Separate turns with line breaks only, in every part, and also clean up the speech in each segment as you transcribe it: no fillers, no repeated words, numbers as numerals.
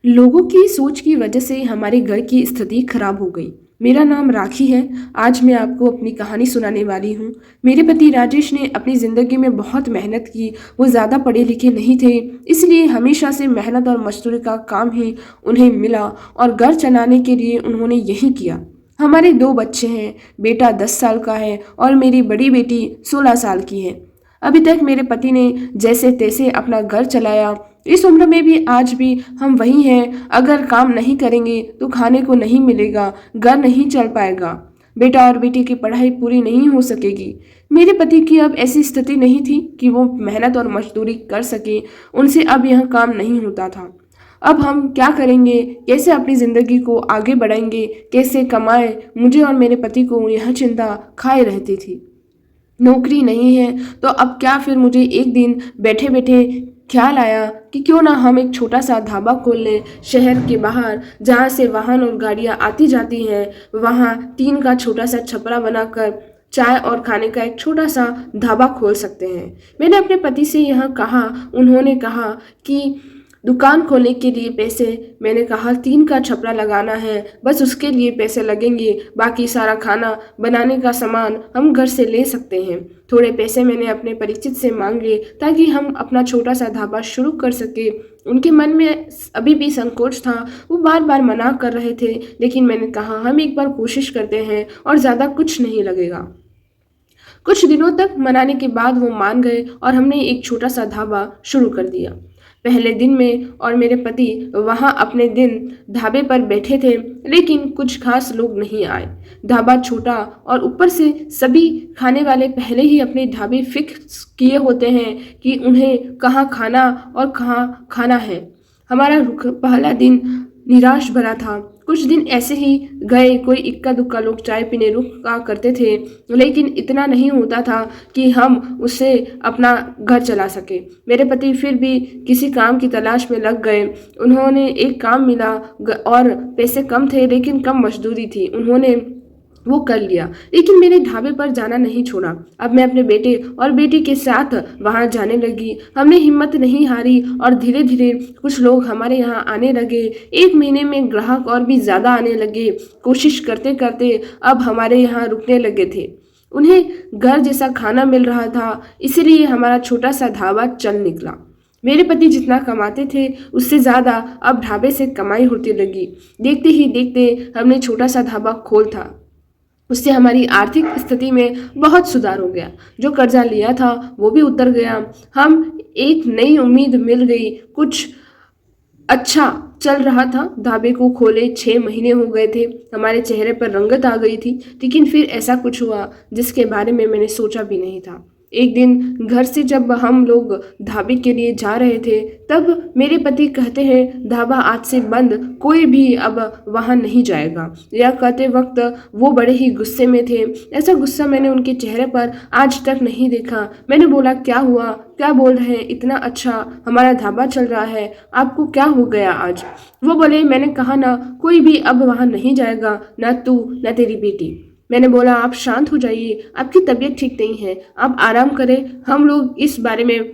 लोगों की सोच की वजह से हमारे घर की स्थिति खराब हो गई। मेरा नाम राखी है। आज मैं आपको अपनी कहानी सुनाने वाली हूँ। मेरे पति राजेश ने अपनी ज़िंदगी में बहुत मेहनत की। वो ज़्यादा पढ़े लिखे नहीं थे, इसलिए हमेशा से मेहनत और मजदूरी का काम ही उन्हें मिला और घर चलाने के लिए उन्होंने यही किया। हमारे 2 बच्चे हैं। बेटा 10 साल का है और मेरी बड़ी बेटी 16 साल की है। अभी तक मेरे पति ने जैसे तैसे अपना घर चलाया। इस उम्र में भी आज भी हम वही हैं। अगर काम नहीं करेंगे तो खाने को नहीं मिलेगा, घर नहीं चल पाएगा, बेटा और बेटी की पढ़ाई पूरी नहीं हो सकेगी। मेरे पति की अब ऐसी स्थिति नहीं थी कि वो मेहनत और मजदूरी कर सके। उनसे अब यह काम नहीं होता था। अब हम क्या करेंगे, कैसे अपनी ज़िंदगी को आगे बढ़ाएंगे, कैसे कमाएं, मुझे और मेरे पति को यह चिंता खाए रहती थी। नौकरी नहीं है तो अब क्या। फिर मुझे एक दिन बैठे बैठे ख्याल आया कि क्यों ना हम एक छोटा सा ढाबा खोल लें शहर के बाहर, जहाँ से वाहन और गाड़ियाँ आती जाती हैं। वहाँ टीन का छोटा सा छपरा बनाकर चाय और खाने का एक छोटा सा ढाबा खोल सकते हैं। मैंने अपने पति से यह कहा। उन्होंने कहा कि दुकान खोलने के लिए पैसे, मैंने कहा 3 का छपरा लगाना है, बस उसके लिए पैसे लगेंगे, बाकी सारा खाना बनाने का सामान हम घर से ले सकते हैं। थोड़े पैसे मैंने अपने परिचित से मांगे ताकि हम अपना छोटा सा ढाबा शुरू कर सके। उनके मन में अभी भी संकोच था। वो बार बार मना कर रहे थे, लेकिन मैंने कहा हम एक बार कोशिश करते हैं और ज़्यादा कुछ नहीं लगेगा। कुछ दिनों तक मनाने के बाद वो मान गए और हमने एक छोटा सा ढाबा शुरू कर दिया। पहले दिन में और मेरे पति वहाँ अपने दिन ढाबे पर बैठे थे, लेकिन कुछ खास लोग नहीं आए। ढाबा छोटा और ऊपर से सभी खाने वाले पहले ही अपने ढाबे फिक्स किए होते हैं कि उन्हें कहाँ खाना और कहाँ खाना है। हमारा पहला दिन निराश भरा था। कुछ दिन ऐसे ही गए। कोई इक्का दुक्का लोग चाय पीने रुका करते थे, लेकिन इतना नहीं होता था कि हम उससे अपना घर चला सके। मेरे पति फिर भी किसी काम की तलाश में लग गए। उन्होंने एक काम मिला और पैसे कम थे लेकिन कम मजदूरी थी। उन्होंने वो कर लिया, लेकिन मेरे ढाबे पर जाना नहीं छोड़ा। अब मैं अपने बेटे और बेटी के साथ वहाँ जाने लगी। हमने हिम्मत नहीं हारी और धीरे धीरे कुछ लोग हमारे यहाँ आने लगे। 1 महीने में ग्राहक और भी ज़्यादा आने लगे। कोशिश करते करते अब हमारे यहाँ रुकने लगे थे। उन्हें घर जैसा खाना मिल रहा था, इसीलिए हमारा छोटा सा ढाबा चल निकला। मेरे पति जितना कमाते थे उससे ज़्यादा अब ढाबे से कमाई होती लगी। देखते ही देखते हमने छोटा सा ढाबा खोल था। उससे हमारी आर्थिक स्थिति में बहुत सुधार हो गया। जो कर्जा लिया था वो भी उतर गया। हम एक नई उम्मीद मिल गई। कुछ अच्छा चल रहा था। ढाबे को खोले 6 महीने हो गए थे। हमारे चेहरे पर रंगत आ गई थी, लेकिन फिर ऐसा कुछ हुआ जिसके बारे में मैंने सोचा भी नहीं था। एक दिन घर से जब हम लोग ढाबे के लिए जा रहे थे, तब मेरे पति कहते हैं ढाबा आज से बंद, कोई भी अब वहाँ नहीं जाएगा। यह कहते वक्त वो बड़े ही गुस्से में थे। ऐसा गुस्सा मैंने उनके चेहरे पर आज तक नहीं देखा। मैंने बोला क्या हुआ, क्या बोल रहे हैं, इतना अच्छा हमारा ढाबा चल रहा है, आपको क्या हो गया आज। वो बोले मैंने कहा ना कोई भी अब वहाँ नहीं जाएगा, ना तू ना तेरी बेटी। मैंने बोला आप शांत हो जाइए, आपकी तबीयत ठीक नहीं है, आप आराम करें, हम लोग इस बारे में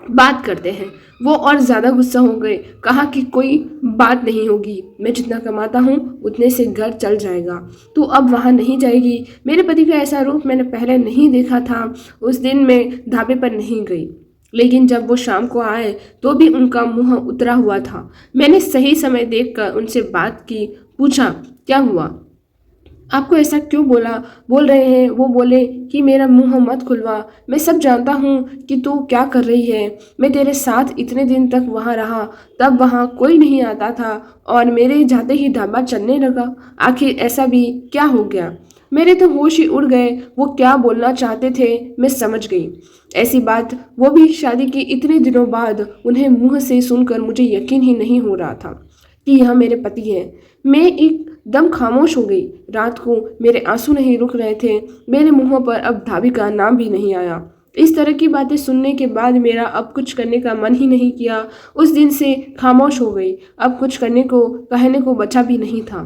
बात करते हैं। वो और ज़्यादा गुस्सा हो गए। कहा कि कोई बात नहीं होगी, मैं जितना कमाता हूँ उतने से घर चल जाएगा, तो अब वहाँ नहीं जाएगी। मेरे पति का ऐसा रूप मैंने पहले नहीं देखा था। उस दिन मैं ढाबे पर नहीं गई, लेकिन जब वो शाम को आए तो भी उनका मुंह उतरा हुआ था। मैंने सही समय देखकर उनसे बात की। पूछा क्या हुआ, आपको ऐसा क्यों बोल रहे हैं। वो बोले कि मेरा मुंह मत खुलवा, मैं सब जानता हूँ कि तू क्या कर रही है। मैं तेरे साथ इतने दिन तक वहाँ रहा, तब वहाँ कोई नहीं आता था और मेरे जाते ही ढाबा चलने लगा। आखिर ऐसा भी क्या हो गया। मेरे तो होश ही उड़ गए। वो क्या बोलना चाहते थे मैं समझ गई। ऐसी बात वो भी शादी के इतने दिनों बाद। उन्हें मुंह से सुनकर मुझे यकीन ही नहीं हो रहा था कि यह मेरे पति हैं। मैं एकदम खामोश हो गई। रात को मेरे आंसू नहीं रुक रहे थे। मेरे मुंह पर अब ढाबे का नाम भी नहीं आया। इस तरह की बातें सुनने के बाद मेरा अब कुछ करने का मन ही नहीं किया। उस दिन से खामोश हो गई। अब कुछ करने को कहने को बचा भी नहीं था।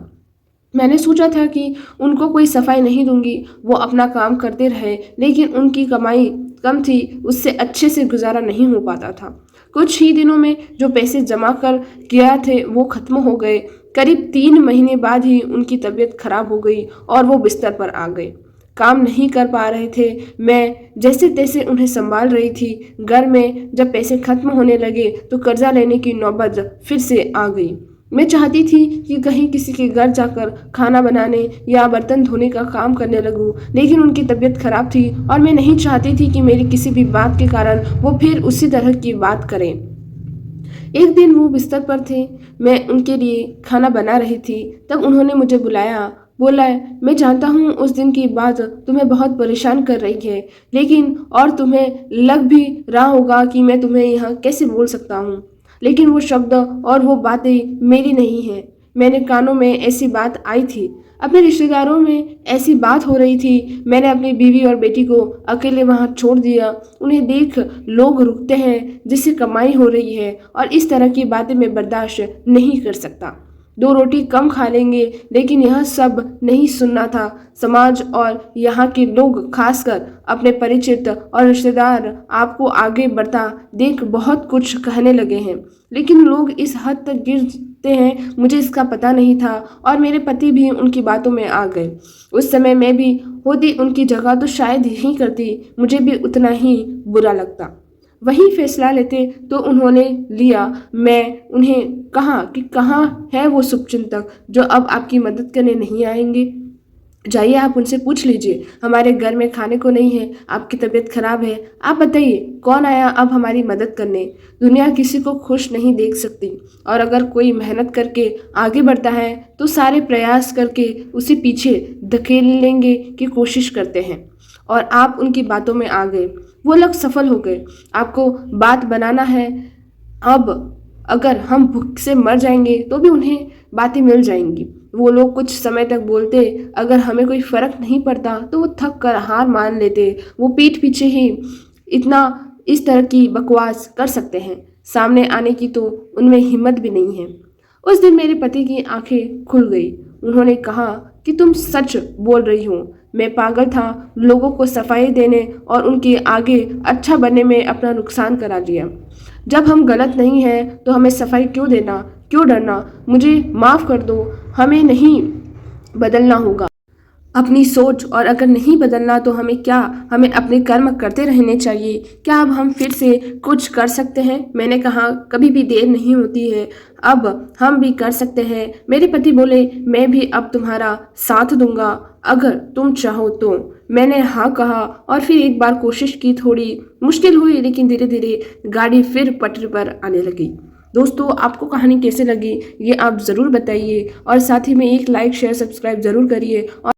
मैंने सोचा था कि उनको कोई सफाई नहीं दूंगी, वो अपना काम करते रहे, लेकिन उनकी कमाई कम थी, उससे अच्छे से गुजारा नहीं हो पाता था। कुछ ही दिनों में जो पैसे जमा कर किया थे वो खत्म हो गए। करीब 3 महीने बाद ही उनकी तबीयत खराब हो गई और वो बिस्तर पर आ गए। काम नहीं कर पा रहे थे। मैं जैसे तैसे उन्हें संभाल रही थी। घर में जब पैसे खत्म होने लगे तो कर्जा लेने की नौबत फिर से आ गई। मैं चाहती थी कि कहीं किसी के घर जाकर खाना बनाने या बर्तन धोने का काम करने लगूं, लेकिन उनकी तबीयत खराब थी और मैं नहीं चाहती थी कि मेरी किसी भी बात के कारण वो फिर उसी तरह की बात करें। एक दिन वो बिस्तर पर थे, मैं उनके लिए खाना बना रही थी, तब उन्होंने मुझे बुलाया। बोला, मैं जानता हूँ उस दिन की बात तुम्हें बहुत परेशान कर रही है, लेकिन और तुम्हें लग भी रहा होगा कि मैं तुम्हें यहाँ कैसे बोल सकता हूँ, लेकिन वो शब्द और वो बातें मेरी नहीं हैं। मेरे कानों में ऐसी बात आई थी, अपने रिश्तेदारों में ऐसी बात हो रही थी। मैंने अपनी बीवी और बेटी को अकेले वहाँ छोड़ दिया। उन्हें देख लोग रुकते हैं जिससे कमाई हो रही है, और इस तरह की बातें मैं बर्दाश्त नहीं कर सकता। 2 रोटी कम खा लेंगे, लेकिन यह सब नहीं सुनना था। समाज और यहाँ के लोग, खासकर अपने परिचित और रिश्तेदार, आपको आगे बढ़ता देख बहुत कुछ कहने लगे हैं, लेकिन लोग इस हद तक गिरते हैं मुझे इसका पता नहीं था, और मेरे पति भी उनकी बातों में आ गए। उस समय मैं भी होती उनकी जगह तो शायद यही करती, मुझे भी उतना ही बुरा लगता। वही फैसला लेते तो उन्होंने लिया। मैं उन्हें कहा कि कहाँ है वो शुभचिंतक जो अब आपकी मदद करने नहीं आएंगे। जाइए, आप उनसे पूछ लीजिए। हमारे घर में खाने को नहीं है, आपकी तबीयत खराब है। आप बताइए कौन आया अब हमारी मदद करने। दुनिया किसी को खुश नहीं देख सकती, और अगर कोई मेहनत करके आगे बढ़ता है तो सारे प्रयास करके उसे पीछे धकेलने की कोशिश करते हैं, और आप उनकी बातों में आ गए। वो लोग सफल हो गए। आपको बात बनाना है। अब अगर हम भूख से मर जाएंगे तो भी उन्हें बातें मिल जाएंगी। वो लोग कुछ समय तक बोलते, अगर हमें कोई फर्क नहीं पड़ता तो वो थक कर हार मान लेते। वो पीठ पीछे ही इतना इस तरह की बकवास कर सकते हैं, सामने आने की तो उनमें हिम्मत भी नहीं है। उस दिन मेरे पति की आंखें खुल गई। उन्होंने कहा कि तुम सच बोल रही हो। मैं पागल था, लोगों को सफाई देने और उनके आगे अच्छा बनने में अपना नुकसान करा दिया। जब हम गलत नहीं हैं तो हमें सफाई क्यों देना, क्यों डरना। मुझे माफ़ कर दो, हमें नहीं बदलना होगा अपनी सोच, और अगर नहीं बदलना तो हमें अपने कर्म करते रहने चाहिए। क्या अब हम फिर से कुछ कर सकते हैं? मैंने कहा, कभी भी देर नहीं होती है, अब हम भी कर सकते हैं। मेरे पति बोले, मैं भी अब तुम्हारा साथ दूंगा अगर तुम चाहो तो। मैंने हाँ कहा और फिर एक बार कोशिश की। थोड़ी मुश्किल हुई, लेकिन धीरे धीरे गाड़ी फिर पटरी पर आने लगी। दोस्तों, आपको कहानी कैसे लगी ये आप ज़रूर बताइए, और साथ ही में एक लाइक शेयर सब्सक्राइब ज़रूर करिए। और